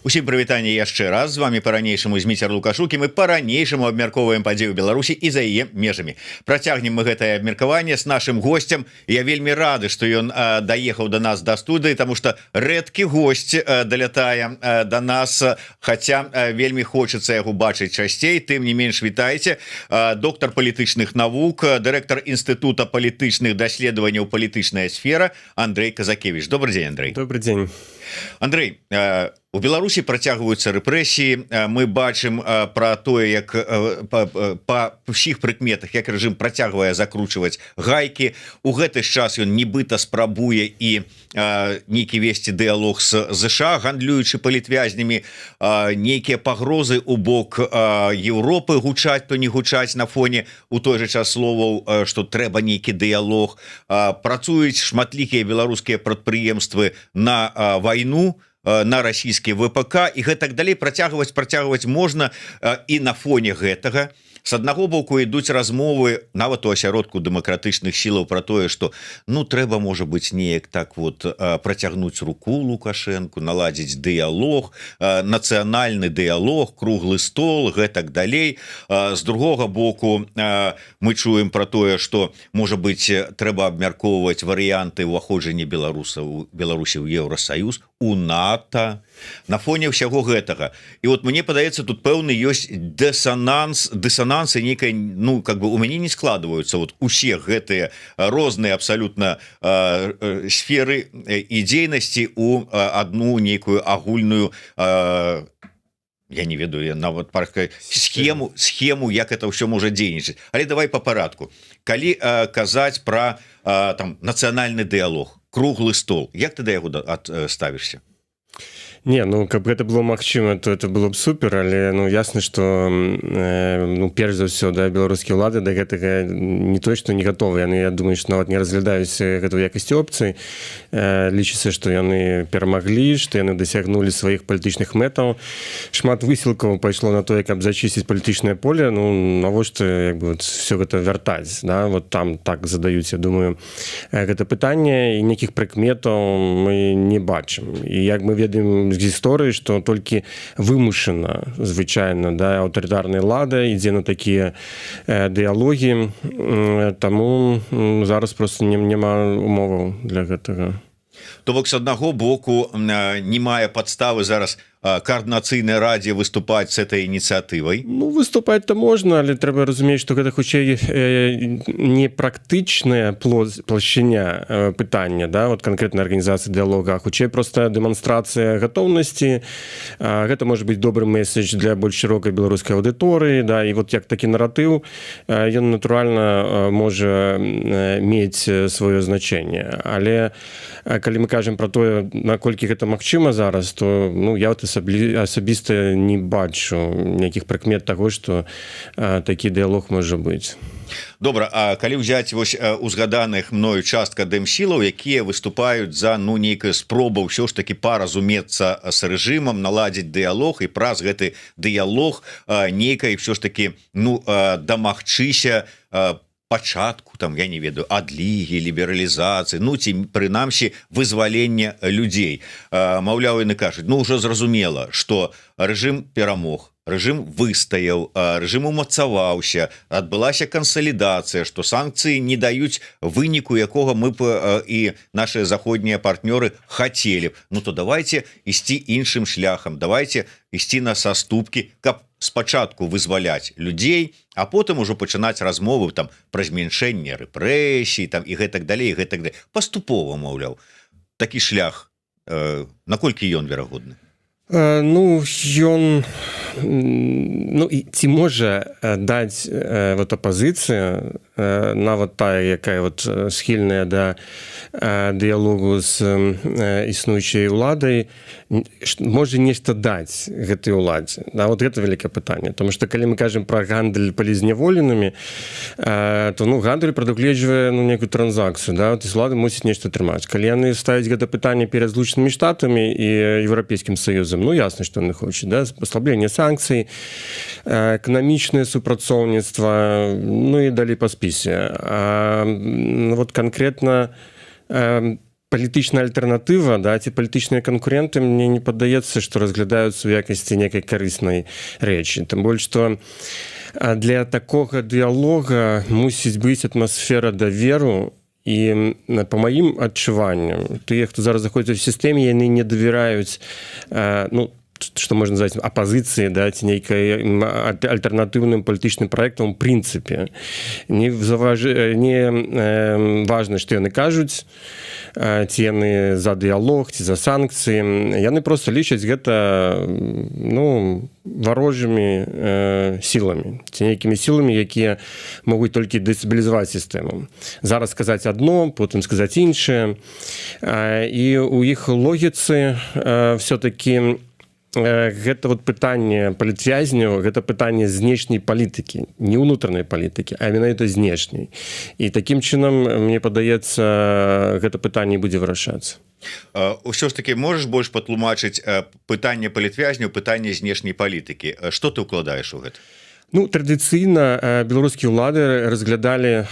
Усім прывітанне яшчэ раз з вами по-ранейшаму Зміцер Лукашук і мы по-ранейшаму абмяркоўваем падзею Беларусі і за яе межамі. Працягнем мы гэтае абмеркаванне з нашим гостцем. Я вельмі рады, што ён даехаў до нас до студыі, тому что рэдкі гость далятае до нас, хотя вельмі хочется яго бачыць часцей. Тым не менш, вітайце, доктор палітычных навук, дырэктар інстытута палітычных даследаванняў палітычная сфера Андрей Казакевич. Добрый день, Андрей. Добрый день. Андрей, у Беларусі працягваюцца рэпрэсіі. Мы бачым про тое, як па ўсіх прыкметах, як рэжым працягвае закручваць гайкі. У гэты час ён нібыта спрабуе і нейкі весці дыялог з ЗША, гандлюючы палітвязнямі. Нейкія пагрозы у бок Еўропы гучаць, то не гучаць на фоне у той же час словаў, што трэба нейкі дыялог. Працуюць шматлікія беларускія прадпрыемствы на вайну, на расійскі ВПК і гэтак далей. Працягваць можна. І на фоне гэтага с аднаго боку ідуць размовы нават у асяродку дэмакратычных сілаў про тое, што трэба, можа быць, неяк так вот працягнуць руку Лукашенку, наладзіць дыялог, нацыянальны дыялог, круглы стол, гэтак далей. З другога боку мы чуем про тое, што, можа быць, трэба абмяркоўваць варыянты ўваходжання Беларусі ў Еўрасаюз, у НАТО. На фоне ўсяго гэтага. І вот мне падаецца, тут пэўны ёсць дысананс і нейкая, как бы у мяне не складваюцца вот усе гэтыя розныя абсалютна сферы і дзейнасці у адну нейкую агульную, я не ведаю, нават схему, як это ўсё можа дзейнічаць. Але давай по парадку. Калі казаць про нацыянальны дыялог, круглы стол, як ты да яго ставішся? Не, каб гэта было магчыма, то это было б супер, але ясна, што перш за ўсё, беларускія ўлады да гэтага не той, што не гатовы. Яны, я думаю, што нават не разглядаюць гэта ў якасці опцыі. Лічыцца, што яны перамаглі, што яны дасягнулі сваіх палітычных мэтаў. Шмат высілкаў пайшло на тое, каб зачысціць палітычнае поле. Навошта все гэта вяртаць, вот там так задаюць, я думаю, гэта пытанне, і нейкіх прыкметаў мы не бачым. І як мы ведаем з гісторыі, што толькі вымушана звычайна аўтарытарная ўлада ідзе на такія дыялогі, таму зараз просто няма умоваў для гэтага. То бок, з аднаго боку, не мае падставы зараз координацыйнай радзе выступаць с этой ініцыятывай? Выступаць-то можна, але трэба разумець, што гэта хутчэй не практычная плашчыня пытання, вот канкрэтная арганізацыя дыялога, а хутчэй проста дэманстрацыя гатоўнасці. Гэта можа быць добры месседж для больш шырокай беларускай аўдыторыі, і вот як такі наратыў, ён натуральна можа мець сваё значэнне. Але калі мы кажам пра тое, наколькі гэта магчыма зараз, то я асабіста не бачу нейкіх прыкмет таго, што такі дыялог можа быць. Добра, а калі ўзяць вось узгаданых мною частка дэмсілаў, якія выступаюць за нейкая спроба ўсё ж такі паразумецца з рэжымам, наладзіць дыялог і праз гэты дыялог нейкай ўсё ж такі дамагчыся пачатку, я не ведаю, адлігі, лібералізацыі, ці прынамсі вызвалення людзей. Маўляў, яны кажуць, ўжо зразумела, што рэжым перамог, рэжым выстаяў, рэжым умацаваўся, адбылася кансалідацыя, што санкцыі не даюць выніку, якога мы б і нашыя заходнія партнёры хацелі б. То давайте ісці іншым шляхам, давайте ісці на саступкі, каб спачатку вызваляць людзей, а потым ужо пачынаць размовы пра змяншэнне рэпрэсій і гэтак далей, паступова, маўляў. Такі шлях, наколькі ён верагодны? Ён ці можа даць апазіцыя, нават тая, якая схільная да дыялогу з існуючай уладай, можа нешта даць гэтай уладзе. Гэта вялікае пытанне. Таму што калі мы кажам пра гандаль палізняволенымі, то гандаль прадугледжвае нейкую транзакцыю. Улада мусіць нешта атрымаць. Калі яны ставяць гэта пытанне перад Злучанымі Штатамі і Еўрапейскім Саюзам, ясна, што яны хочуць, паслабленне санкцый, эканамічнае супрацоўніцтва, і далей па спісе. Конкретна палітычная альтэрнатыва, да, ці палітычныя канкуренты, мне не падаецца, што разглядаюцца ў якасці некай карыснай рэчы. Тым больш, што для такога дыялога мусіць быць атмасфера даверу, і по маім адчуванням, тыя, хто зараз заходзіць у сістэме, яны не давяраюць, ну, што можна назваць апазіцыі, да, ці нейкай альтэрнатыўным палітычным праектам у прынцыпе. Не важна, што яны кажуць, ці яны за дыялог, ці за санкцыі. Яны проста лічаць гэта, ну, варожымі сіламі, ці нейкімі сіламі, якія могуць толькі дэстабілізаваць сістэму. Зараз сказаць адно, потым сказаць іншае. І ў іх логіцы все-таки гэта вот пытанне палітвязняў, гэта пытанне знешняй палітыкі, не ўнутранай палітыкі, а менавіта знешняй. І такім чынам, мне падаецца, гэта пытанне будзе вырашацца. Усё ж таки можаш больш патлумачыць пытанне палітвязняў, пытанне знешняй палітыкі. Што ты ўкладаеш у гэта? Ну, традыцыйна беларускія ўлады разглядалі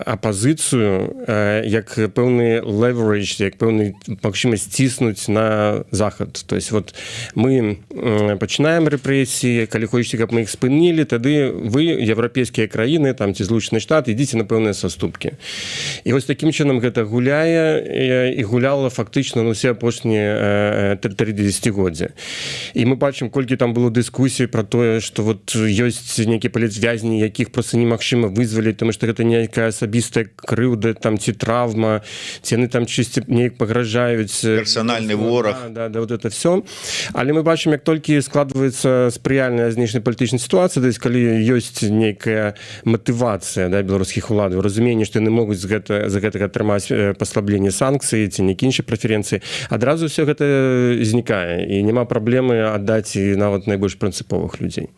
апазіцыю як пэўны leverage, як пэўны магчымасць ціснуць на захад. То есть вот мы пачынаем рэпрэсіі, калі хочаце, каб мы іх спынілі, тады вы, еўрапейскія краіны, там ці Злучаныя Штаты, ідзіце на пэўныя саступкі. І вось такім чынам гэта гуляе і гуляла фактычна на ўсе апошнія 30годдзя. І мы бачым, колькі там было дыскусій пра тое, што вот ёсць нейкія палітвязні, якіх проста немагчыма вызваліць, тому што гэта нейкая асабістая крыўда там ці траўма, ці яны там чысці неяк пагражаюць, персанальны вораг. Да, вот это все. Але мы бачым, як толькі складваецца спрыяльная знешнепалітычная сітуацыя, то есть калі ёсць нейкая матывацыя, да, беларускіх уладаў, разуменне, што яны могуць за гэтага атрымаць паслабленне санкцыі ці нейкія іншыя прэферэнцыі, адразу все гэта знікае і няма праблемы аддаць і нават найбольш прынцыповых людзей.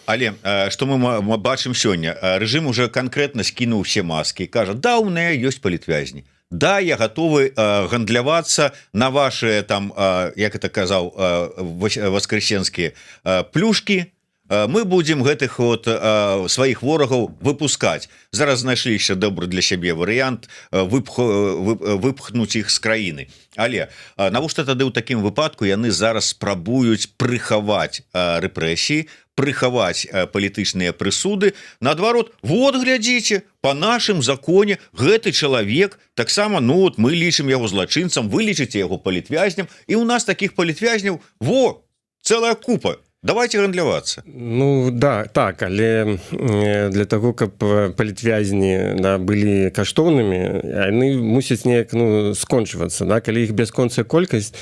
Але што мы бачым сёння, рэжым уже канкрэтна скінуў усе маскі, кажа, да, у мяне ёсць палітвязні, да, я гатовы гандлявацца на ваши там, як это казаў, воскресенскія плюшкі, мы будем гэтых вот сваіх ворагаў выпускаць. Зараз знайшлі яшчэ добры для сябе варыянт выпхнуць іх з краіны. Але навошта тады ў такім выпадку яны зараз спрабуюць прыхаваць рэпрэсіі, прыхаваць палітычныя прысуды? Наадварот, вот глядзіце, по нашым законе гэты чалавек таксама, ну вот мы лічым яго злачынцам, вы лічыце яго палітвязням, і у нас такіх палітвязняў цэлая купа. Давайте гандлявацца. Ну да, так, але для того, каб палітвязні, да, былі каштоўнымі, яны мусяць неяк, ну, скончвацца, да? Калі іх бясконцая колькасць,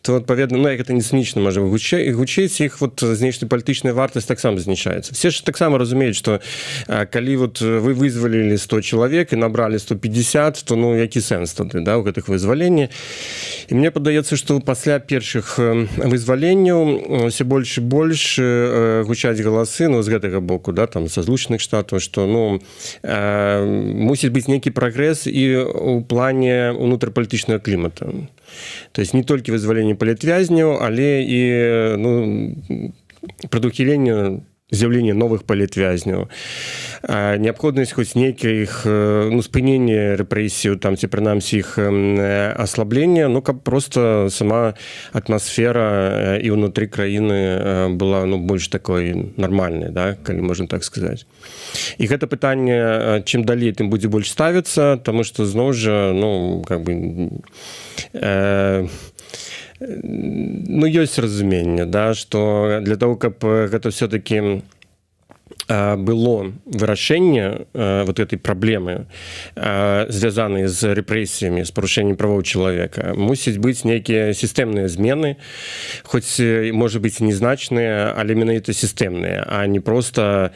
то адпаведна, ну, як гэта не цынічна можа гучыць, іх вот знешнепалітычная вартасць таксама знішаецца. Все ж таксама разумеюць, што калі вот вы вызвалілі 100 чалавек і набралі 150, то ну які сэнс тады, да, у гэтых вызваленні. І мне падаецца, што пасля першых вызваленняў ўсё больш і больш гучаць галасы, ну, з гэтага боку, да, там, са Злучаных Штатаў, што, ну, мусіць быць нейкі прагрэс і ў плане ўнутрапалітычнага клімата. То есть не толькі вызваленне палітвязняў, але і, ну, прадухіленне з'яўлення новых палітвязняў, неабходнасць хоць нейкіх, ну, спынення рэпрэсіяў, там, ці прынамсі іх аслаблення, ну, каб проста сама атмасфера і ўнутры краіны была, ну, больш такой нармальнай, да, калі можна так сказаць. І гэта пытанне, чым далей, тым будзе больш ставіцца, таму што зноў жа, ну, как бы, ну, ёсць разуменне, да, што для того, каб гэта все-таки было вырашэнне вот этой праблемы, звязанай з рэпрэсіямі, з парушэннем правоў чалавека, мусіць быць нейкія сістэмныя змены, хоць, можа быць, незначныя, але менавіта сістэмныя, а не проста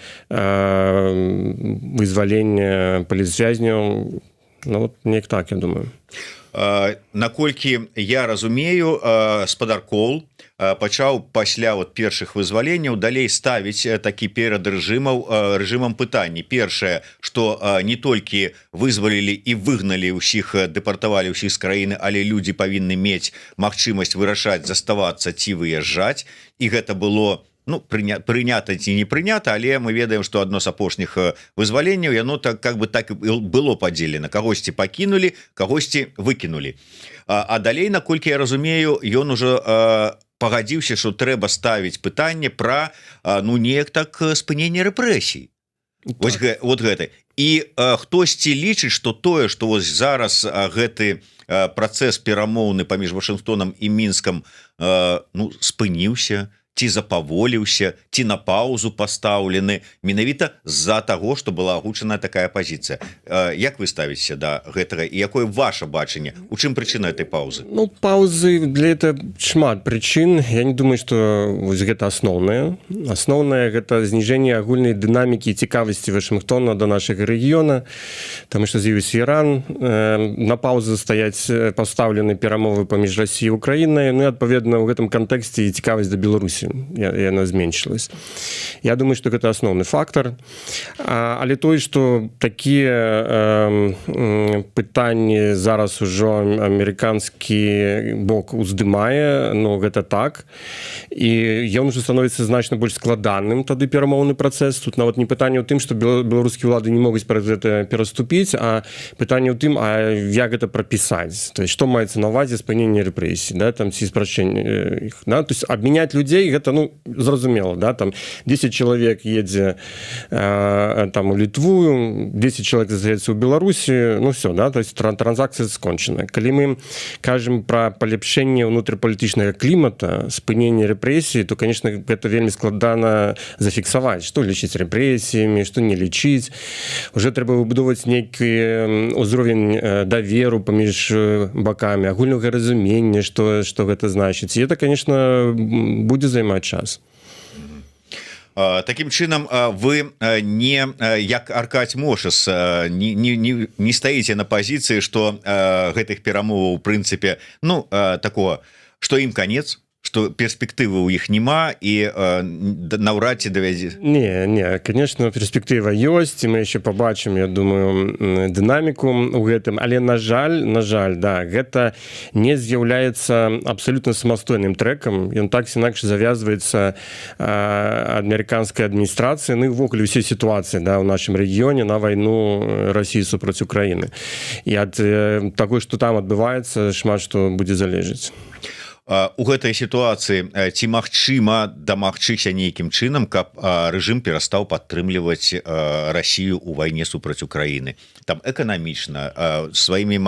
вызваленне палітвязняў. Ну, вот неяк так, я думаю. Наколькі я разумею, спадар Коул пачаў пасля вот першых вызваленняў далей ставіць такі перад рэжымам пытанні. Першае, што не толькі вызвалілі і выгналі ўсіх, дэпартавалі ўсіх з краіны, але людзі павінны мець магчымасць вырашаць, заставацца ці выязджаць. І гэта было ну прынята ці не прынята, але мы ведаем, што адно з апошніх вызваленняў яно так как бы так і было падзелена, кагосьці пакінулі, кагосьці выкінулі. А далей, наколькі я разумею, ён ужо пагадзіўся, што трэба ставіць пытанне пра ну неяк так спыненне рэпрэсій. Вось вот гэта. І хтосьці лічыць, што тое, што вось зараз гэты працэс перамоўны паміж Вашынгтонам і Мінскам ну спыніўся, ці запаволіўся, ці на паўзу пастаўлены менавіта з-за таго, што была агучана такая пазіцыя. Як вы ставіцеся да гэтага і якое ваша бачанне? У чым прычына этой паўзы? Ну, паўзы для этого шмат прычын. Я не думаю, што вось гэта асноўнае. Асноўнае гэта зніжэнне агульнай дынамікі і цікавасці Вашынгтона да нашага рэгіёна, таму што з'явіўся Іран, на паўзу стаяць пастаўлены перамовы паміж Расіяй і Украінай, ну і адпаведна ў гэтым кантэксце і цікавасць да Беларусі яна зменшилась. Я думаю, что это основный фактор. Але той, что такие пытанні зараз ужо амерыканскі бок уздымае, ну гэта так. І ён уже становіцца значна больш складаным тады перамоўны працэс. Тут нават не пытанне ў тым, што беларускія ўлады не могуць праз гэта пераступіць, а пытанне ў тым, а як гэта прапісаць. То есть, што маецца на ўвазе спынення рэпрэсій, да, там ці спрашчэнне іх, да? То есть абмяняць людзей гэта ну зразумела, да, там 10 чалавек едзе там у Літву, 10 чалавек застаецца ў Беларусі, ну все, да, то есть транзакцыя скончана. Калі мы кажам пра палепшэнне ўнутрыпалітычнага клімата, спынення рэпрэсій, то конечно гэта вельмі складана зафіксаваць, што лічыць рэпрэсіямі, што не лічыць. Уже трэба выбудоўваць нейкі ўзровень даверу паміж бакамі, агульнага разумення, што гэта значыць. І это, конечно, будзе займаць час. Такім чынам вы не як Аркадь Мошас не стаіце на пазіцыі, што гэтых перамоваў у прынцыпе ну такого, што ім канец, што перспектывы ў іх няма і наўрад ці давядзе. Не, конечно, перспектыва ёсць, і мы яшчэ пабачым, я думаю, дынаміку ў гэтым, але на жаль, да, гэта не з'яўляецца абсалютна самастойным трэкам. Ён так ці інакш завязваецца амерыканскай адміністрацыі, ну і ўвогуле ўсёй сітуацыі, да, ў нашым рэгіёне на вайну Расіі супраць Украіны. І ад таго, што там адбываецца, шмат што будзе залежыць. У гэтай сітуацыі ці магчыма дамагчыся нейкім чынам, каб рэжым перастаў падтрымліваць Расію ў вайне супраць Украіны, там эканамічна, сваімі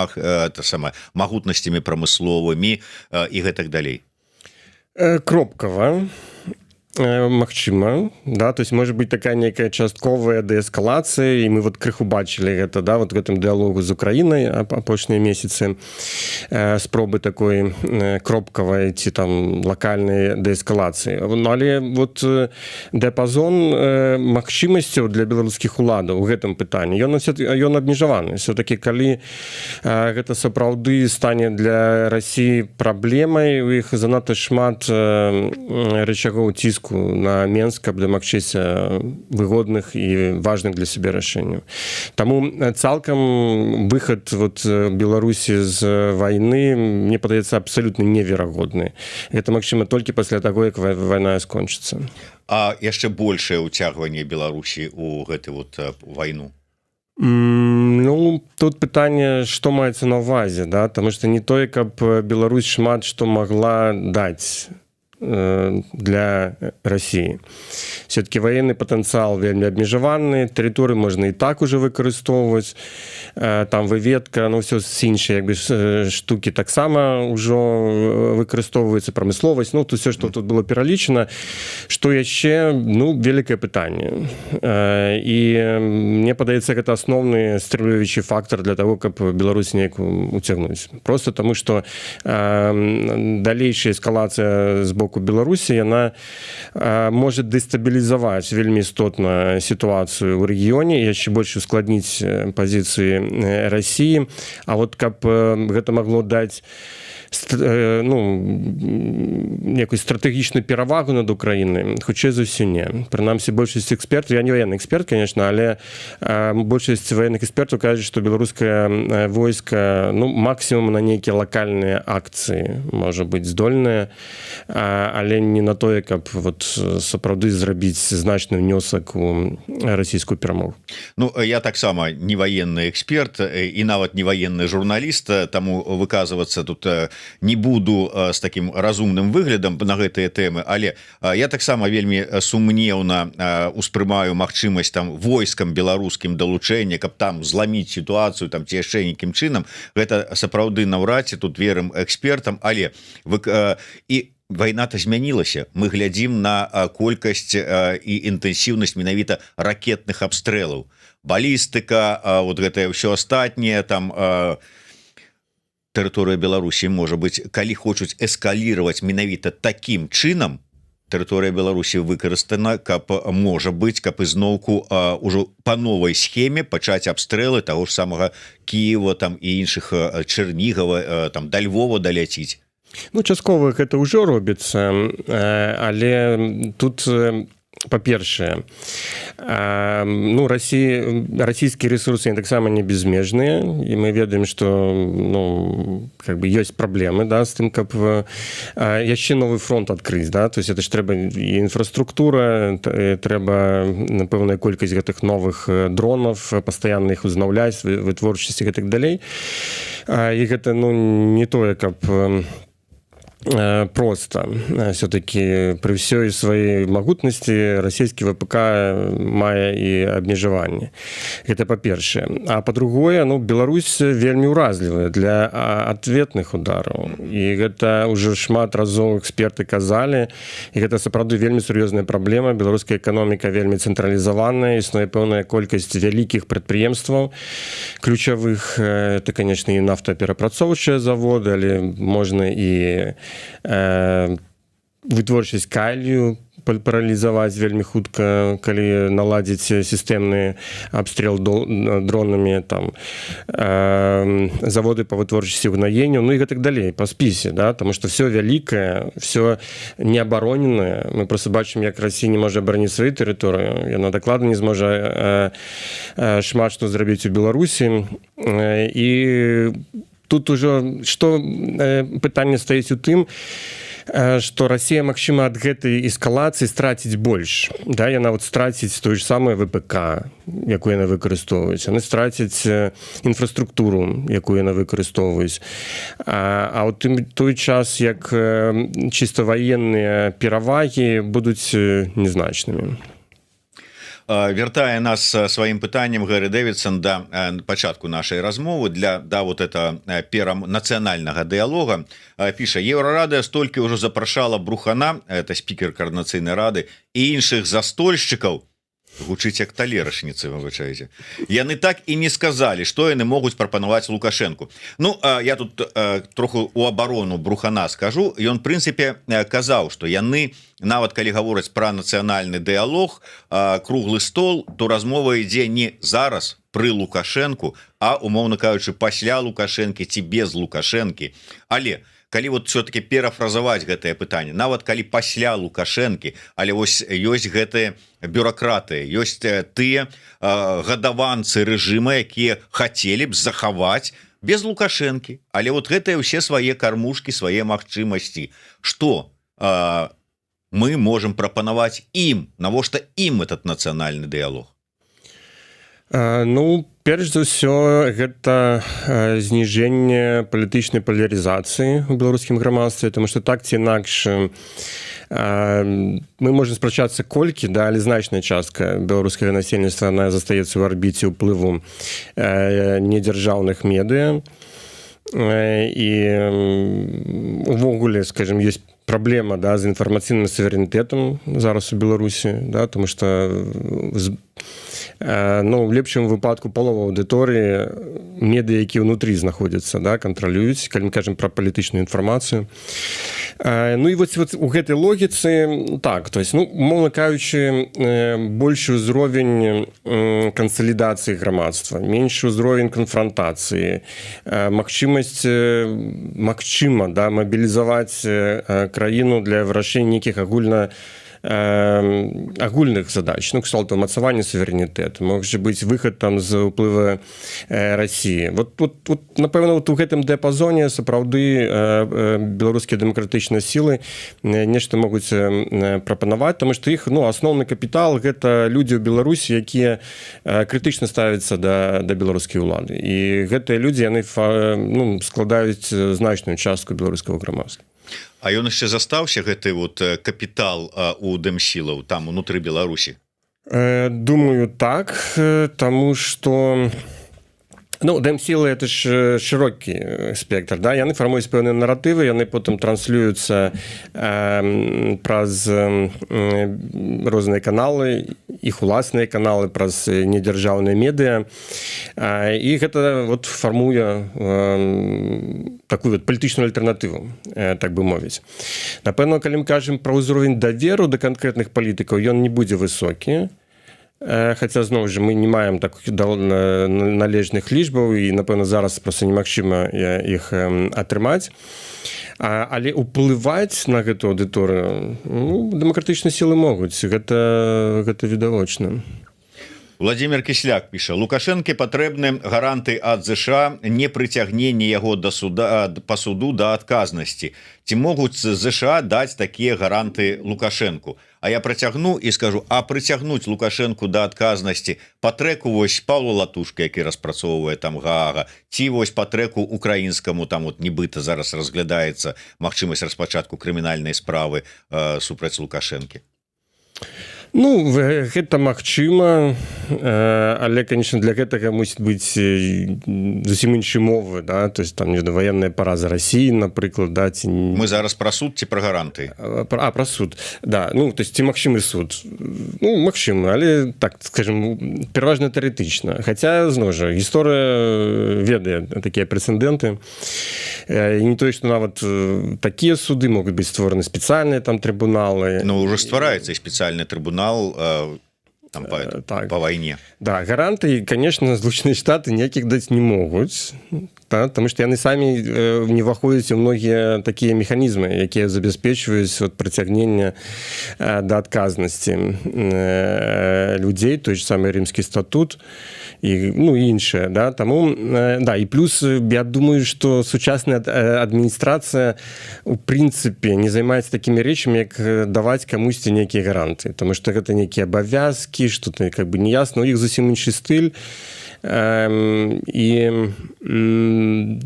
магутнасцямі прамысловымі і гэтак далей? Кропкава. Магчыма, да, то есть может быть такая некая частковая деэскалацыя, і мы вот крыху бачылі гэта, да, вот в гэтым дыалогу з Украінай апошнія месяцы, спробы такой кропкавай ці там лакальнай деэскалацыі. Але вот дыапазон магчымасцяў для беларускіх уладаў у гэтым пытанні, ён абмежаваны. Все-таки калі гэта сапраўды стане для Расіі праблемай, у іх занадта шмат рычагоў ціску на Менск, каб дамагчыся выгодных і важных для сябе рашэнняў. Таму цалкам выхад вот Беларусі з вайны, мне падаецца, абсалютна неверагодны. Гэта магчыма толькі пасля таго, як вайна скончыцца. А яшчэ большае ўцягванне Беларусі ў гэты вот вайну? Ну, тут пытанне, што маецца на ўвазе, да? Таму што не тое, каб Беларусь шмат што магла даць для России. Все-таки военный потенциал вельмі абмежаваны, тэрыторыю можна і так уже выкарыстоўваць, там выведка, ну все іншыя як бы штукі таксама ўжо выкарыстоўваецца, прамысловасць, ну то все, што тут было пералічана. Што яшчэ, ну вялікае пытанне. І мне падаецца, гэта асноўны стрымліваючы фактор для того, каб Беларусь неяк уцягнуць. Просто таму, што далейшая эскалацыя з боку Беларусі, яна можа дэстабілізаваць вельмі істотна сітуацыю ў рэгіёне і яшчэ больш ускладніць пазіцыі Расіі. А вот каб гэта магло даць некую стратэгічную перавагу над Украінай, хутчэй за ўсё не. Прынамсі, большасць экспертаў, я не военны эксперт, конечно, але большасць военных экспертаў кажуць, што беларускае войска, ну, максімум на нейкія лакальныя акцыі можа быць здольнае, але не на тое, каб вот сапраўды зрабіць значны внёсак у расійскую перамогу. Ну я таксама не военный эксперт і нават не военный журналіст, таму выказвацца тут не буду с таким разумным выглядам на гэтыя тэмы, але я таксама вельмі сумнеўна успрымаю магчымасць там войскам беларускім далучэння, каб там зламіць сітуацыю там ці яшчэ нейкім чынам. Гэта сапраўды наўрад ці тут верым экспертам, але і вайна-то змянілася. Мы глядзім на колькасць і інтэнсіўнасць менавіта ракетных абстрэлаў, балістыка, вот гэтае ўсё астатняе там тэрыторыя Беларусі можа быць, калі хочуць эскаліраваць менавіта такім чынам, тэрыторыя Беларусі выкарыстана, каб можа быць, каб ізноўку ўжо па новай схеме пачаць абстрэлы таго ж самага Кіева там і іншых Чэрнігава там да Львова даляціць. Ну, часткова гэта ўжо робіцца, але тут, па-першае, ну, расійскія рэсурсы таксама не безмежныя, і мы ведаем, што ну, как бы ёсць праблемы, да, з тым, каб яшчэ новы фронт адкрыць, да, то есть это ж трэба і інфраструктура, трэба пэўная колькасць гэтых новых дронаў, пастаянна іх узнаўляць, вытворчасць і гэтак далей. І гэта ну, не тое, каб просто. Все-таки при всей своей могутности российский ВПК мае и обмежевание. Это по-першее. А по-другое, ну, Беларусь вельмі уразлівая для ответных ударов. И это уже шмат разоў эксперты казали. И это сапраўды вельмі сур'ёзная праблема. Беларуская экономика вельмі централизованная. Існуе пэўная колькасць вялікіх прадпрыемстваў ключавых. Это, конечно, и нафтаперапрацоўчыя заводы, але можна і вытворчасць калію паралізаваць вельмі хутка, калі наладзіць сістэмны абстрэл дронамі, там заводы па вытворчасці ўгнаенняў, ну і гэтак далей па спісе, да, таму што все вялікае, все неабароненае. Мы просто бачым, як Расія не можа абараніць сваю тэрыторыю, яна дакладна не зможа шмат што зрабіць у Беларусі. І тут ужо што пытанне стаіць у тым, што Расія, магчыма, ад гэтай эскалацыі страціць больш. Да, яна вот страціць тое ж самае ВПК, якую яна выкарыстоўваюць. Яны страціць інфраструктуру, якую яна выкарыстоўваюць. А ў той час, як чыста ваенныя перавагі будуць незначнымі. Вяртае нас сваім пытаннем Гэри Дэвідсон да пачатку нашай размовы для вот это нацыянальнага дыялога. Піша: Еўрарада столькі ўжо запрашала Брухана, это спікер Коордынацыйнай рады, і іншых застольшчыкаў, гучыць як талерашніцы, выбачайце. Яны так і не сказалі, што яны могуць прапанаваць Лукашэнку. Ну, я тут троху у абарону Брухана скажу. Ён, прынцыпе, казаў, што яны, нават калі гавораць пра нацыянальны дыялог, круглы стол, то размова ідзе не зараз пры Лукашэнку, а, умоўна кажучы, пасля Лукашэнкі ці без Лукашэнкі. Але калі вот все-таки перафразаваць гэтае пытанне, нават калі пасля Лукашэнкі, але вось ёсць гэтыя бюракраты, ёсць тыя гадаванцы рэжыма, якія хацелі б захаваць без Лукашэнкі, але вот гэтыя ўсе свае кармушкі, свае магчымасці. Што мы можем прапанаваць ім? Навошта ім этот нацыянальны дыялог? Ну, перш за ўсё, гэта зніжэнне палітычнай палярызацыі ў беларускім грамадстве, тому што так ці інакш мы можем спрачацца колькі, да, але значная частка беларускага насельніцтва, она застаецца ў арбіце ўплыву недзяржаўных медыа. І увогуле, скажем, ёсць праблема, да, з інфармацыйным суверэнітэтам зараз у Беларусі, да, тому што ну, в лепшым выпадку палова аўдыторыі медыа, якія ўнутры знаходзяцца, да, кантралююць, калі мы кажам пра палітычную інфармацыю. Ну і вот у гэтай логіцы так, то есть, ну, умоўна кажучы, большы ўзровень кансалідацыі грамадства, меншы ўзровень канфрантацыі, магчымасць, магчыма, да, мабілізаваць краіну для вырашэння нейкіх агульна агульных задач, ну, кшталту умацавання суверэнітэту, можа быць выхад там з уплыва России. Вот напэўна, вот у гэтым дыяпазоне сапраўды беларускія дэмакратычныя сілы нешта могуць прапанаваць, тому што іх, ну, асноўны капітал гэта людзі ў Беларусі, якія крытычна ставяцца да беларускай улады. І гэтыя людзі, яны, ну, складаюць значную частку беларускага грамадства. А ён яшчэ застаўся, гэты вот капітал у дэмсілаў там унутры Беларусі? Думаю, так, таму што ну, дэмсілы это ж шырокі спектр, да? Яны фармуюць пэўныя наратывы, яны потым транслююцца праз розныя каналы, іх уласныя каналы, праз недзяржаўныя медыа, і гэта вот фармуе такую вот палітычную альтэрнатыву, так бы мовіць. Напэўна, калі мы кажам пра ўзровень даверу да канкрэтных палітыкаў, ён не будзе высокі, хаця, зноў жа, мы не маем такіх належных лічбаў, і, напэўна, зараз проста немагчыма іх атрымаць. Але ўплываць на гэту аўдыторыю, ну, дэмакратычныя сілы могуць, гэта відавочна. Владимир Кісляк піша: Лукашэнке патрэбны гаранты ад ЗША, не прыцягненне яго па суду да адказнасці. Ці могуць ЗША даць такія гаранты Лукашэнку? А я працягну і скажу, а прыцягнуць Лукашэнку да адказнасці па трэку вось Паўла Латушка, які распрацоўвае там Гаага, ці вось па трэку украінскаму, там вот нібыта зараз разглядаецца магчымасць распачатку крымінальнай справы супраць Лукашэнкі? Ну, гэта магчыма, але, конечно, для гэтага мусіць быць зусім іншыя мовы, да? То есть там военная параза России, напрыклад, да? Мы зараз пра суд ці пра гаранты? Пра суд, да. Ну, то есть ці магчымы суд? Ну, магчыма, але, так, скажем, пераважна тэарэтычна. Хаця, зноў жа, гісторыя ведае такія прэцэдэнты. І не тое, што нават такія суды могуць быць створаны спецыяльныя там трыбуналы. Ну, уже ствараецца і спецыяльны трыбунал там, по войне. Да, гаранты, конечно, Злучаныя Штаты ніякіх даць не могуць, да, потому что яны самі не ўваходзяць у многія такія механізмы, якія забяспечваюць вот, прыцягнення да адказнасці людзей, той же самы Рымскі статут, і, ну, і іншае, да, таму, да, і плюс, я думаю, што сучасная адміністрацыя у прынцыпе не займаецца такімі рэчамі, як даваць камусьці нейкія гаранты, тому што гэта нейкія абавязкі, што-то как бы неясна, у іх зусім іншы стыль, і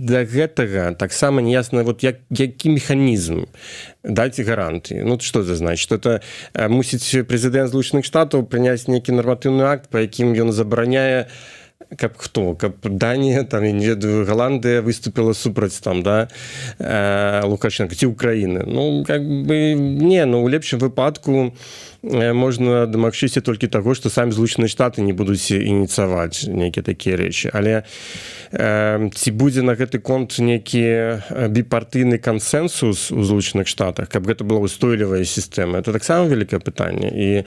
да гэтага таксама неясна, вот які механізм даць гаранты. Ну, што це значыць? Што это мусіць прэзідэнт Злучаных Штатаў прыняць нейкі нарматыўны акт, па якім ён забараняе, каб хто? Каб Данія, там, я не ведаю, Голландыя выступила супраць там, да, Лукашенко, ці Украіны. Ну, как бы, не, ну, у лепшым выпадку можна дамагчыся толькі таго, што самі Злучаныя Штаты не будуць ініцыяваць нейкія такія рэчы. Але ці будзе на гэты конт нейкі біпартыйны кансэнсус у Злучаных Штатах, каб гэта была устойлівая сістэма, это таксама вялікае пытанне. І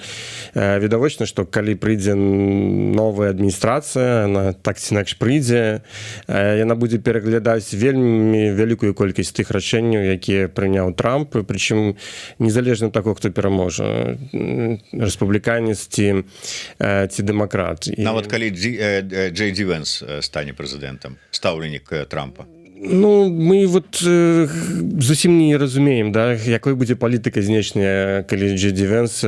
відавочна, што калі прыйдзе новая адміністрацыя, яна так ці інакш прыйдзе, яна будзе пераглядаць вельмі вялікую колькасць тых рашэнняў, якія прыняў Трамп, прычым незалежна ад таго, хто пераможа, рэспубліканец ці дэмакрат. Нават калі Джей Ді Венс стане прэзідэнтам, стаўленік Трампа. Ну, мы вот зусім не разумеем, да, якой будзе палітыка знешняя, калі Джей Ді Венс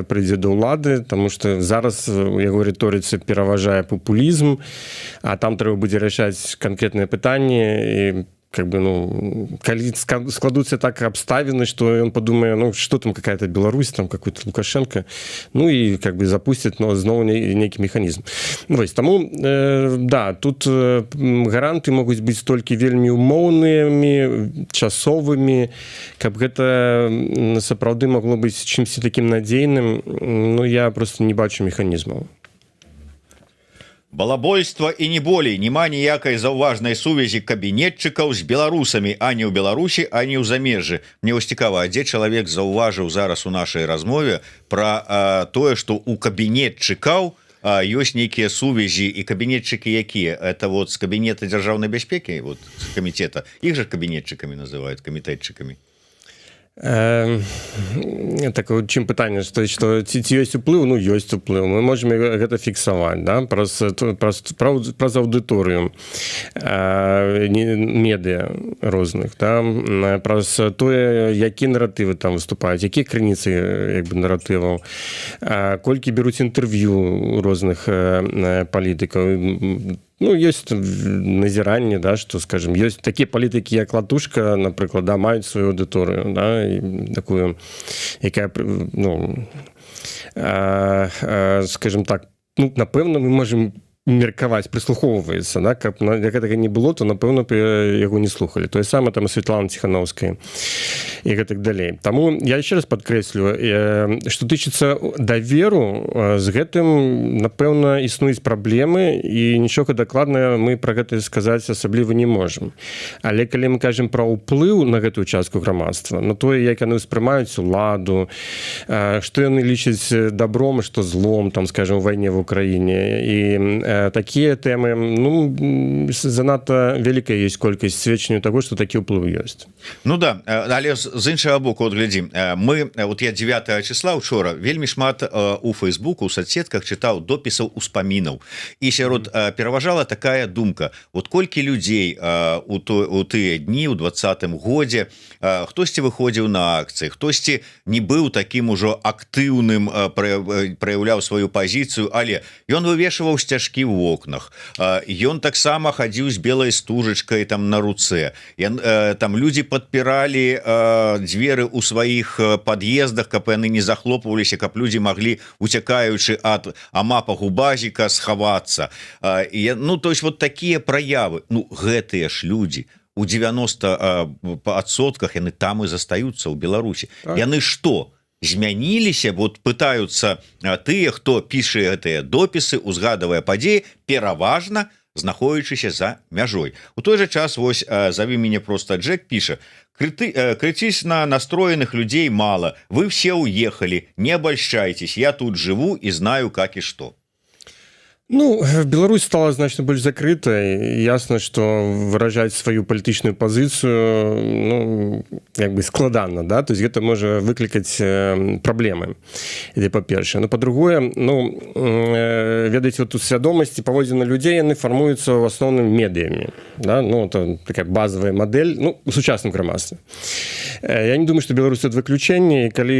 прыйдзе да ўлады, таму што зараз у яго рыторыцы пераважае папулізм, а там трэба будзе рашаць канкрэтныя пытанні, і как бы, ну, калі складуцца так абставіны, што ён падумае, ну, што там какая-то Беларусь, там какой-то Лукашенко, ну, і как бы запусціць, но зноў нейкі механізм. Вось, таму, да, тут гаранты могуць быць толькі вельмі умоўнымі, часовымі, каб гэта сапраўды магло быць чымсьці такім надзейным, ну, я просто не бачу механізмаў. Балабольства і не болей, няма ніякай заўважнай сувязі кабінетчыкаў з беларусамі ані ў Беларусі, ані ў замежжы. Мне вось цікава, а дзе чалавек заўважыў зараз у нашай размове пра тое, што у кабінетчыкаў ёсць нейкія сувязі, і кабінетчыкі якія? Это вот з кабінета дзяржаўнай бяспекі, вот з камітэта. Іх жа кабінетчыкамі называюць, камітэтчыкамі. Так чым пытанне што ці ёсць уплыў, ну ёсць уплыў, мы можем гэта фіксаваць, да? праз аўдыторыю медыа розных, да? Праз тое, які наратывы там выступаюць, якія крыніцы як бы наратываў, колькі бяруць інтэрв'ю розных палітыкаў. Ну, ёсць назіранне, да, што, скажем, ёсць такія палітыкі, як Латушка, напрыклад, да, маюць сваю аўдыторыю, да, і такую, якая, ну, скажем так, ну, напэўна, мы можем меркаваць, прыслухоўваецца, да, каб як гэтага не было, то, напэўна, яго не слухалі. Тое самае там Светлана Ціханаўская і гэтак далей. Таму я яшчэ раз падкрэслю, што тычыцца даверу, з гэтым, напэўна, існуюць праблемы, і нічога дакладна мы пра гэта сказаць асабліва не можам. Але калі мы кажам пра ўплыў на гэтую частку грамадства, на тое, як яны ўспрымаюць уладу, што яны лічаць добром, што злом, там, скажем, у вайне в Украіне, і такія тэмы, ну, занадта вялікая ёсць колькасць сведчанняў таго, што такі ўплыў ёсць. Ну да, але з іншага боку, от глядзі, мы, от я 9 числа учора вельмі шмат у Фейсбуку, у соцсетках чытаў допісаў успамінаў, і сярод пераважала такая думка, от колькі людзей у тыя дні, у 20-м годзе, хтосьці выходзіў на акцыі, хтосьці не быў такім ужо актыўным, праяўляў сваю пазіцыю, але ён вывешваў сцяжкі в окнах, ён таксама хадзіў з белай стужачкай там на руцэ, там людзі падпіралі дзверы ў сваіх пад'ездах, каб яны не захлопваліся, каб людзі маглі, уцякаючы ад амапа губазіка, схавацца. Ну, то есть вот такія праявы, ну, гэтыя ж людзі у 90% яны там і застаюцца ў Беларусі. Яны што? Змяніліся, вот пытаюцца тыя, хто піша гэтыя допісы, узгадывае падзеі, пераважна знаходзячыся за мяжой. У той жа час, вось, «Зови меня просто Джек» піша: «Критично настроенных людей мало, вы все уехали, не обольщайтесь, я тут живу и знаю, как и что». Ну, Беларусь стала значна больш закрытай. Ясна, што выражаць сваю палітычную пазіцыю, ну, як бы складана, да? То есть гэта можа выклікаць праблемы. Іде па-першае. Ну, па-другое, ну, ведаеце, вот у свядомасці паводзіны людзей, яны фармуюцца ў асноўным медыямі, да? Ну, это такая базовая мадэль, ну, у сучасным грамадстве. Я не думаю, што Беларусь ад выключэння, і калі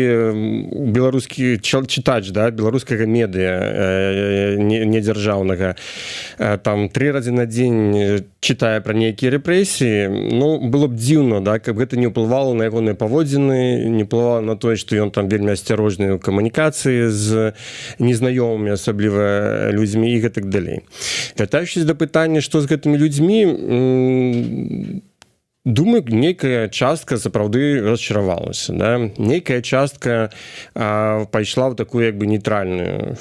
беларускі чытач, да, беларускага медыа не дзяржаўнага там 3 разы на дзень чытае пра нейкія рэпрэсіі, ну, было б дзіўна, да, каб гэта не ўплывала на ягоныя паводзіны, не ўплывала на тое, што ён там вельмі асцярожны ў камунікацыі з незнаёмымі, асабліва людзьмі і гэтак далей. Вяртаючыся да пытання, што з гэтымі людзьмі, думаю, нейкая частка сапраўды расчаравалася, да? Нейкая частка пайшла ў такую як бы нейтральную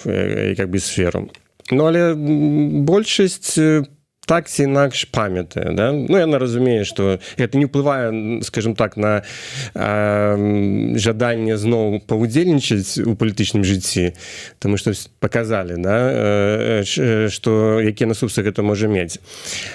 як бы сферу. Ну, але большасць так ці інакш памятае, да? Ну, яна разумее, што гэта не ўплывае, скажем так, на жаданне зноў паўдзельнічаць у палітычным жыцці, таму што паказалі, да, што якія наступствы гэта можа мець.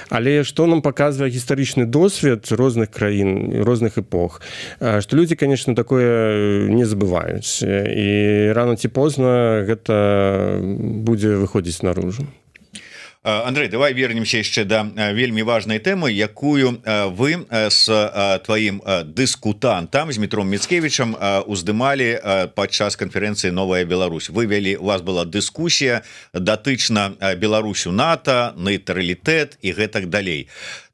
Але што нам паказвае гістарычны досвед розных краін, розных эпох, што людзі, конечно, такое не забываюць. І рано ці позна гэта будзе выходзіць наружу. Андрей, давай вернемся яшчэ да вельмі важнай тэмы, якую вы з тваім дыскутантам, з Дмітром Міцкевічам, уздымалі падчас канферэнцыі «Новая Беларусь». Вы вялі, у вас была дыскусія датычна Беларусю НАТО, нейтралітэт і гэтак далей.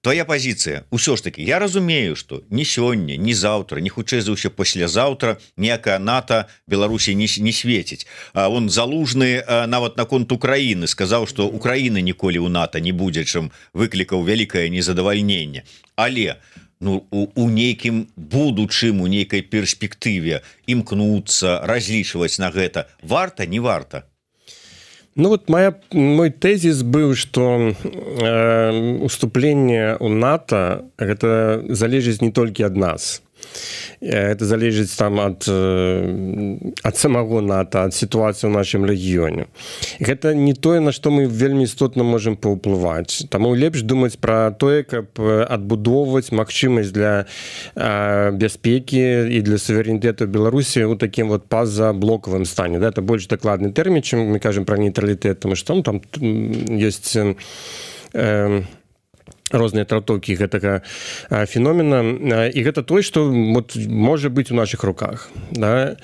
Твоя пазіцыя, усё ж таки, я разумею, што ні сёння, ні заўтра, ні хутчэй за ўсё паслязаўтра ніякая НАТО Беларусі не свеціць. Он Залужны нават наконт Украіны сказаў, што Украіна ніколі ў НАТО не будзе, чым выклікаў вялікае незадавальненне. Але ну, у нейкім будучым, у нейкай перспектыве імкнуцца, разлічваць на гэта варта, не варта? Ну вот мой тезіс быў, што уступленне ў НАТО гэта залежыць не толькі ад нас. это залежыць там ад самого НАТО, ад сітуацыі ў нашым рэгіёне. Гэта не тое, на што мы вельмі істотна можам паўплываць. Таму лепш думаць пра тое, каб адбудоўваць магчымасць для бяспекі і для суверэнітэту Беларусі ў такім вот пазаблокавым стане. Да? Это больш дакладны тэрмін, чым мы кажам пра нейтралітэт, тому што там ёсць розныя трактоўкі гэтага феномена, і гэта тое, што вот, можа быць у нашых руках. Да?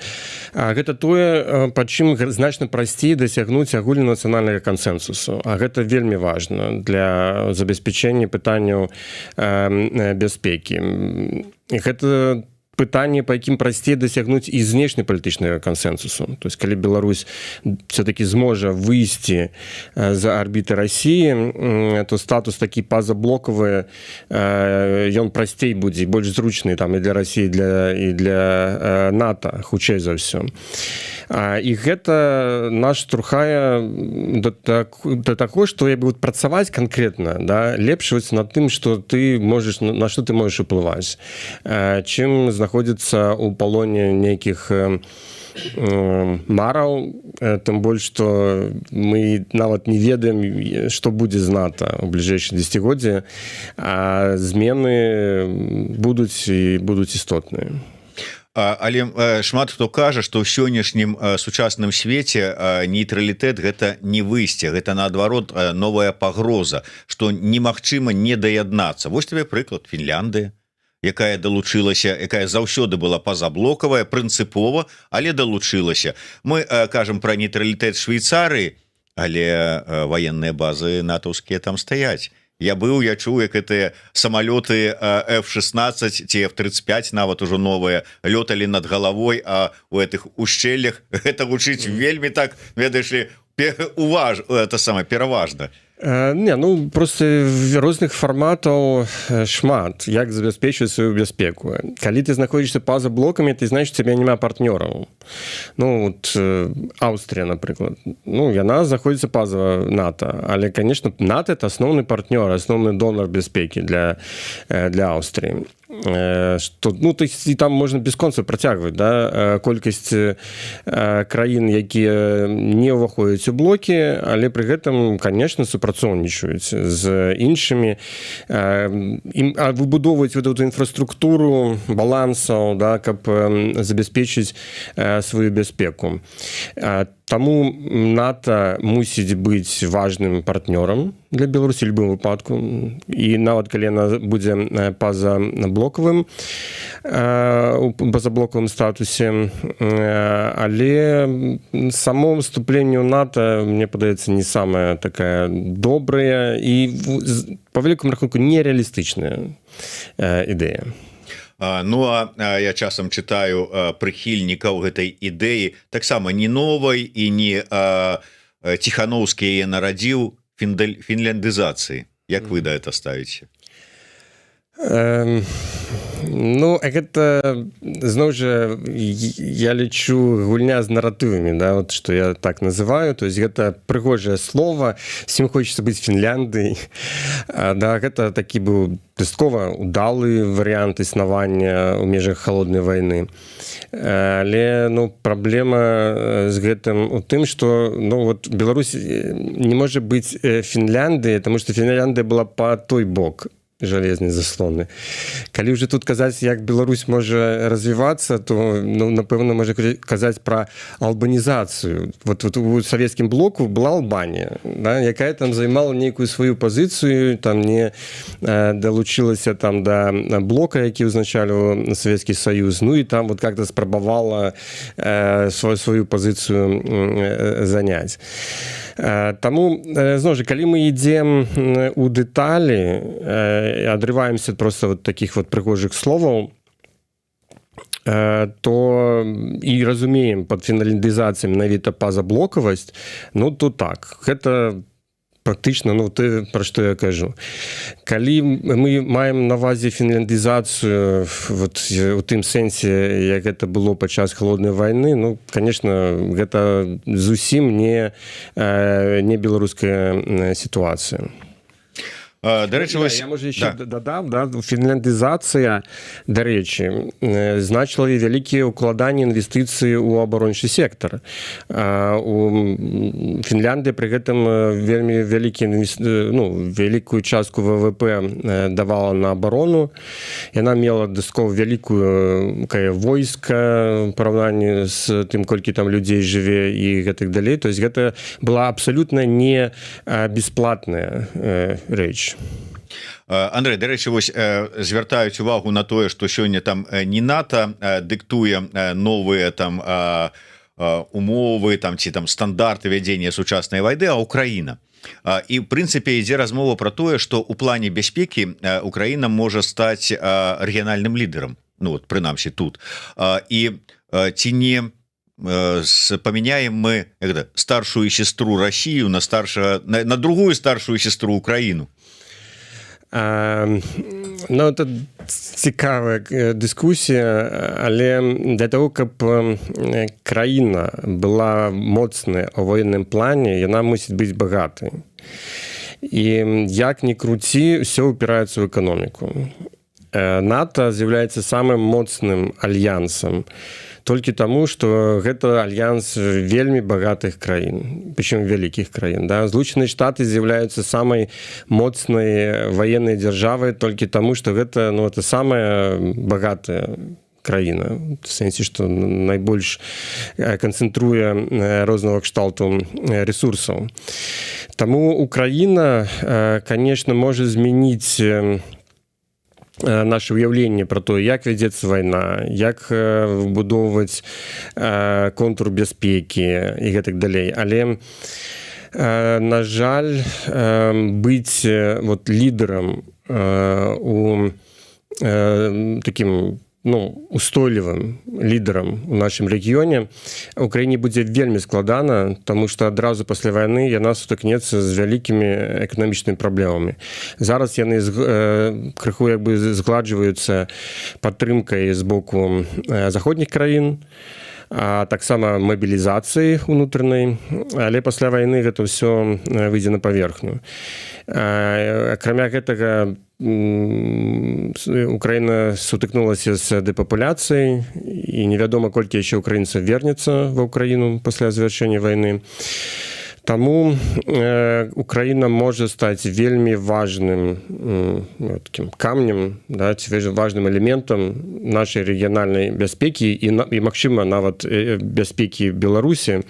Гэта тое, па чым значна прасцей дасягнуць агульнанацыянальнага кансэнсусу. А гэта вельмі важна для забеспячэння пытанняў бяспекі. І гэта пытанне, па якім прасцей дасягнуць і знешнепалітычнага кансэнсусу. То есть, калі Беларусь все-таки зможа выйсці за арбіты России, то статус такі пазаблокавы, ён прасцей будзе, больш зручны там і для России, і для НАТО, хутчэй за ўсё. І гэта нас штурхае да таго, што я бы працаваць канкрэтна, да, лепш над тым, што ты можаш, на што ты можаш уплываць, чым знаходзіцца ў палоне нейкіх мараў, тым больш, што мы нават не ведаем, што будзе з НАТО ў бліжэйшыя дзесяцігоддзі, а змены будуць і будуць істотныя. Але шмат хто кажа, што ў сённяшнім сучасным свеце нейтралітэт гэта не выйсце, гэта наадварот новая пагроза, што немагчыма не даяднацца. Вось тебе прыклад Фінляндыя, якая далучылася, якая заўсёды была пазаблокавая, прынцыпова, але далучылася. Мы кажам пра нейтралітэт Швейцарыі, але ваенныя базы натаўскія там стаяць. Я чуў, як гэтыя самалёты F-16 ці F-35 нават ужо новыя лёталі над галавой, а у гэтых ушчэллях гэта гучыць вельмі так, ведаеш ли, пераважна. Не, ну просто розных фарматаў шмат, як забяспечваць сваю бяспеку. Калі ты знаходзішся па-за блокамі, ты знаеш, у цябе няма партнёраў. Ну, вот Аўстрія, напрыклад. Ну, яна знаходзіцца па-за НАТО, але, конечно, НАТО — это асноўны партнёр, асноўны донар бяспекі для Аўстрыі. Што, ну, то есть, і там можна бесконца працягваць, да, колькасць краін, якія не ўваходзяць у блокі, але пры гэтым, конечно, супрацоўнічаюць з іншымі, выбудоўваюць вот эту інфраструктуру балансаў, да, каб забяспечыць сваю бяспеку. Таму НАТО мусіць быць важным партнёрам для Беларусі ў любым выпадку, і нават калі яна будзе пазаблокавым, у пазаблокавым статусе, але само ўступленне ў НАТО, мне падаецца, не самая такая добрая і па вялікаму рахунку нереалістычная ідэя. Ну, а я часам чытаю прыхільнікаў гэтай ідэі, таксама не новай і не Ціхановскі яе нарадзіў, фінляндызацыі. Як вы да гэта ставіце? Ну, гэта, зноў жа, я лічу гульня з наратывамі, да, вот, што я так называю, то есть гэта прыгожае слово, всім хочется быць Фінляндыяй, да, гэта такі быў часткова удалы варыянт існавання ў межах халоднай вайны. Але, ну, праблема з гэтым у тым, што, ну, вот Беларусь не можа быць Фінляндыяй, таму што Фінляндыя была па той бок жалезнай заслоны. Калі ўжо тут казаць, як Беларусь можа развівацца, то, ну, напэўна, можа казаць пра албанізацыю. Вот у савецкім блоку была Албанія, да, якая там займала нейкую сваю пазіцыю, там не далучылася там да блока, які ўзначальваў Савецкі Саюз, ну і там вот как-то спрабавала сваю пазіцыю заняць. Таму, зноў жа, калі мы ідзем у дэталі, адрываемся просто вот таких вот прыгожых словаў, то і разумеем пад фіналізацыяй менавіта пазаблокавасць, ну то так, гэта практычна, ну, ты, пра што я кажу. Калі мы маем на ўвазе фінляндызацыю вот, у тым сэнсе, як гэта было падчас халоднай вайны, ну, конечно, гэта зусім не беларуская сітуацыя. До речі, ось... Я, може, ще додам, да? Фінляндизація, до речі, значила і великі укладання інвестицій у оборончий сектор. Фінляндія при гэтым вельмі великую частку ВВП давала на оборону. Яна мела дастаткова великую войска в параўнанні з тым, колькі там людзей жыве і гэтак далей. То есть гэта была абсолютно не бесплатная рэч. Андрэй, дарэчы, вось звяртаюць увагу на тое, што сёння там не НАТО дыктуе новыя там умовы там ці там стандарты вядзення сучаснай вайны, а Украіна. І в прынцыпе ідзе размова пра тое, што ў плане бяспекі Украіна можа стаць рэгіянальным лідарам. Ну вот прынамсі тут. І ці не памяняем мы старшую сестру Россию на другую старшую сестру Украину? Ну, это цікавая дыскусія, але для того, каб краіна была моцная ў военным плане, яна мусіць быць багатай. І як ні круці, все упираецца ў эканоміку. НАТО з'яўляецца самым моцным альянсам толькі таму, што гэта альянс вельмі багатых краін, прычым вялікіх краін. Да? Злучаныя Штаты з'яўляюцца самай моцнай ваеннай дзяржавай толькі таму, што гэта, ну, это самая багатая краіна, в сэнсе, што найбольш канцэнтруе рознага кшталту ресурсаў. Таму Украіна, конечно, можа змяніць наше уяўленне пра тое, як вядзецца вайна, як выбудоўваць контур бяспекі і гэтак далей. Але, на жаль, быць вот лідарам у такім, ну, устойлівым лідарам у нашым рэгіёне Украіне будзе вельмі складана, таму што адразу пасля вайны яна сутыкнецца з вялікімі эканамічнымі праблемамі. Зараз яны крыху як бы згладжваюцца падтрымкай з боку заходніх краін, а таксама мабілізацыі ўнутранай, але пасля вайны гэта ўсё выйдзе на паверхню. Акрамя гэтага, Украіна сутыкнулася з дэпапуляцыяй, і невядома, колькі яшчэ украінцаў вернецца ва Ўкраіну пасля завяршэння вайны. Таму Украіна можа стаць вельмі важным таким камнем, да, ці важным элементам нашай рэгіянальнай бяспекі і магчыма, нават бяспекі Беларусі.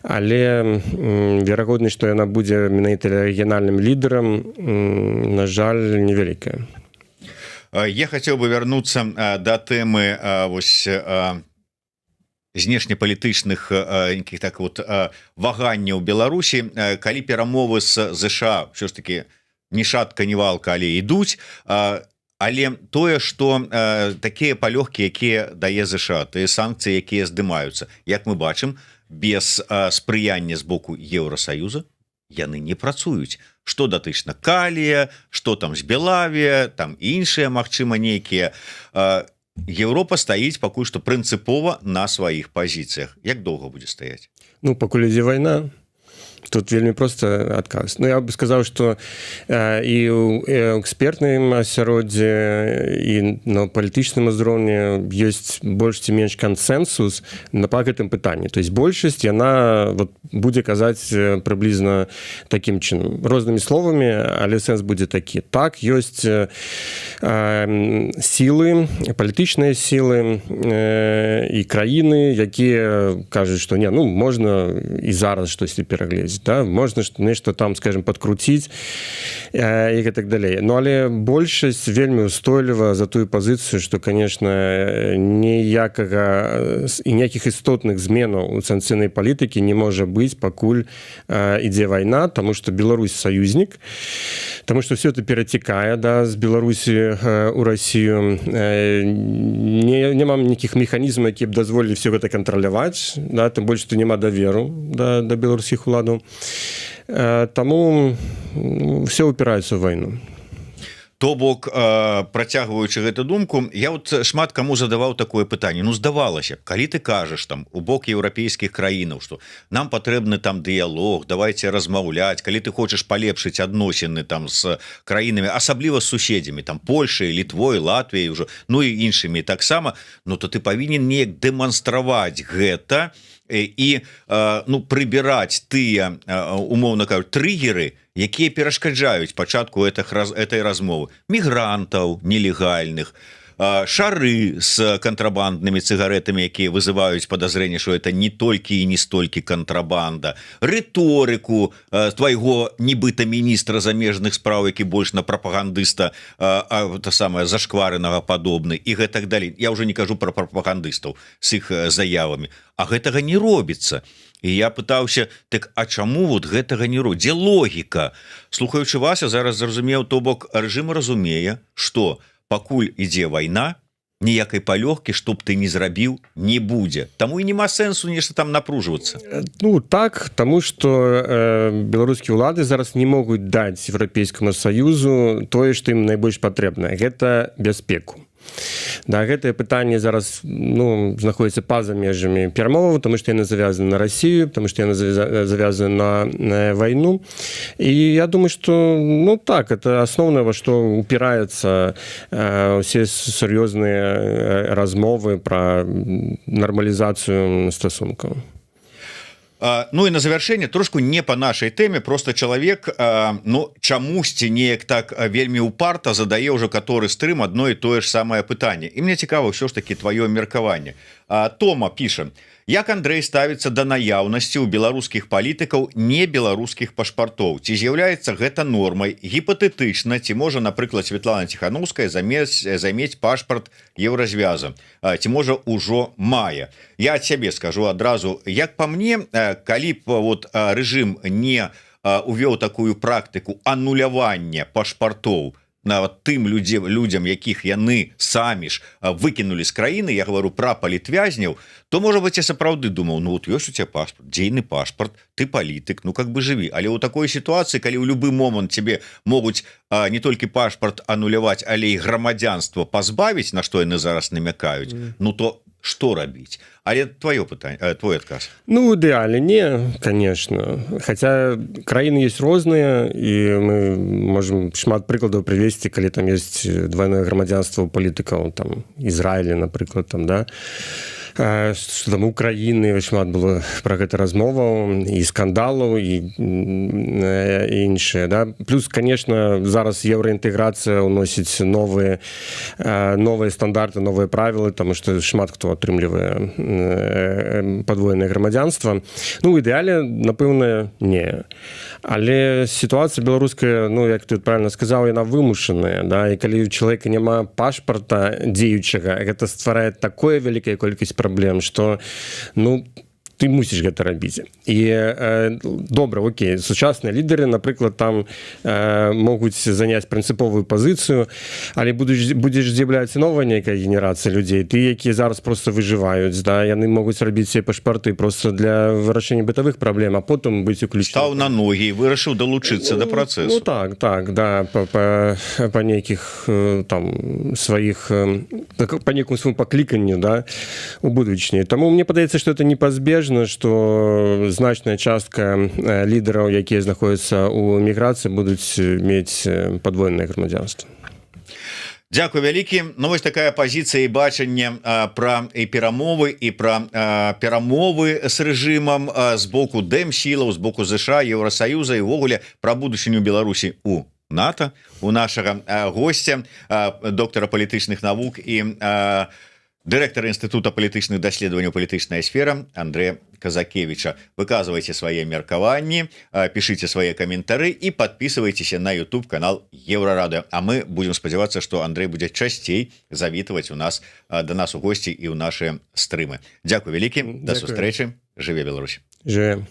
Але верагоднасць, што яна будзе менавіта рэгіянальным лідарам, на жаль, невялікая. Я хацеў бы вярнуцца да тэмы вось знешнепалітычных так вот ваганняў Беларусі, калі перамовы з ЗША ўсё ж таки ні шатка, ні валка, але ідуць. Але тое, што такія палёгкі, якія дае ЗША, тыя санкцыі, якія здымаюцца, як мы бачым, без спрыяння з боку Еўрасаюза яны не працуюць. Што датычна калія, што там з Белавія, там іншыя, магчыма, нейкія. Еўропа стаіць пакуль што прынцыпова на сваіх пазіцыях. Як доўга будзе стаяць? Ну, пакуль ідзе вайна, тут вельмі проста адказ. Ну, я бы сказаў, што і ў экспертным асяроддзі, і на палітычным узроўні ёсць больш ці менш кансэнсус па гэтым пытанні. То есть большасць, яна вот будзе казаць прыблізна такім чынам. Рознымі словамі, але сэнс будзе такі. Так, ёсць сілы, палітычныя сілы і краіны, якія кажуць, што не, ну, можна і зараз штосьці перагледзець. Да? Можна нешта там, скажем, подкруціць і так далей. Ну, але большасць вельмі устойліва за тую пазіцыю, што, конечно, ніякіх істотных зменаў у санкцыйнай палітыкі не можа быць, пакуль ідзе вайна, таму што Беларусь саюзнік, таму што все это перацікае, да, з Беларусі у Расію. Няма ніякіх механізмаў, які б дазволілі все гэта кантраляваць, да, тым больш, што няма даверу да беларускіх уладаў. Таму все упіраецца ў вайну. То бок працягваючы гэту думку, я вот шмат каму задаваў такое пытанне. Ну здавалася, калі ты кажаш там у бок еўрапейскіх краінаў, што нам патрэбны там дыялог, давайте размаўляць, калі ты хочаш палепшыць адносіны там з краінамі, асабліва з суседзямі, там Польшай, Літвой, Латвіяй ўжо, ну і іншымі таксама, ну то ты павінен неяк дэманстраваць гэта і ну прыбіраць тыя, умоўна кажучы, трыггеры, якія перашкаджаюць пачатку этой размовы. Мігрантаў нелегальных, шары з кантрабанднымі цыгаретамі, якія вызываюць падазрэнне, што это не толькі і не столькі кантрабанда, рыторыку твайго нібыта міністра замежных спраў, які больш на прапагандыста самае зашкварынага падобны і гэтак далей. Я ўжо не кажу пра прапагандыстаў з іх заявамі, а гэтага не робіцца. І я пытаўся, так а чаму вот гэтага не робіць? Дзе логіка? Слухаючы вас, я зараз зразумеў, то бок рэжым разумее, што пакуль ідзе вайна, ніякай палёгкі, што б ты не зрабіў, не будзе. Таму і няма сэнсу нешта там напружвацца. Ну так, таму што беларускія ўлады зараз не могуць даць Еўрапейскаму Саюзу тое, што ім найбольш патрэбна. Гэта бяспеку. Да, гэтае пытанне зараз ну, знаходіцца па-за межамі перамоваў, таму што яны завязаны на Расію, таму што яны завязаны на вайну. І я думаю, што ну так, это асноўнае, во што упіраецца ўсе сур'ёзныя размовы пра нармалізацыю стасункаў. Ну і на завяршэнне трошку не по нашай тэме, просто чалавек ну чамусьці неяк так вельмі упарта задае ўжо каторы стрым адно і тое ж самае пытанне. І мне цікава ўсё ж таки твоё меркаванне. Тома піша: як Андрэй ставіцца да наяўнасці ў беларускіх палітыкаў не беларускіх пашпартоў? Ці з'яўляецца гэта нормай? Гіпатэтычна, ці можа, напрыклад, Светлана Ціханаўская замець пашпарт еўразвяза? Ці можа ўжо мае? Я ад сябе скажу адразу, як па мне, калі б вот рэжым не увёў такую практыку анулявання пашпартоў нават тым людзям, якіх яны самі ж выкінулі з краіны, я говорю пра палітвязняў, то можа быць я сапраўды думаў, ну вот ёсць у тебя пашпарт, дзейны пашпарт, ты палітык, ну как бы жыві. Але ў такой сітуацыі, калі ў любы момант тебе могуць не толькі пашпарт ануляваць, але і грамадзянства пазбавіць, на што яны зараз намякаюць, ну то што рабіць? Але твоё пытанне, твой адказ. Ну, ў ідэале не, конечно. Хаця краіны ёсць розныя, і мы можам шмат прыкладаў прывесці, калі там ёсць двойное грамадзянства ў палітыкаў, там Ізраілі, напрыклад, там, да. Што там Украіны шмат было пра гэта размоваў і скандалаў і іншыя, да. Плюс, конечно, зараз еўраінтэграцыя ўносіць новыя стандарты, новыя правілы, таму што шмат хто атрымлівае падвойнае грамадзянства. Ну, у ідэале, напэўна, не. Але сітуацыя беларуская, ну, як ты правильно сказаў, яна вымушаная, да, і калі у чалавека няма пашпарта дзеючага, гэта стварае такое вялікая колькасць праблем, што, ну, ты мусіш гэта рабіць. І добра, окей, сучасныя лідары, напрыклад, там могуць заняць прынцыповую пазіцыю, але будзе з'яўляцца новая нейкая генерацыя людзей, ты, якія зараз просто выжываюць, да, яны могуць рабіць себе пашпарты просто для вырашэння бытавых праблем, а потым быць уключаны. Стаў на ногі і вырашыў далучыцца да працэсу. Ну так, да, па нейкіх там сваіх, па нейкому свайму пакліканню, да, у будучыні. Таму мне падаецца, што это непазбежна, што значная частка лідараў, якія знаходзяцца ў эміграцыі, будуць мець падвойнае грамадзянства. Дзякуй вялікі. Ну вось такая пазіцыя і бачанне пра і перамовы і пра перамовы з рэжымам з боку дэмсілаў, з боку ЗША, Еўрасаюза і ўвогуле пра будучыню Беларусі у НАТО. У нашага госця, доктара палітычных навук і дырэктара Інстытута палітычных даследаванняў «Палітычная сфера» Андрэя Казакевіча. Выказвайце свае меркаванні, пішыце свае каментары і падпісывайцеся на YouTube канал Еўрарадыё. А мы будзем спадзявацца, што Андрэй будзе часцей завітваць да нас у госці і ў нашыя стрымы. Дзякуй вялікі, да сустрэчы. Жыве Беларусь. Жыве.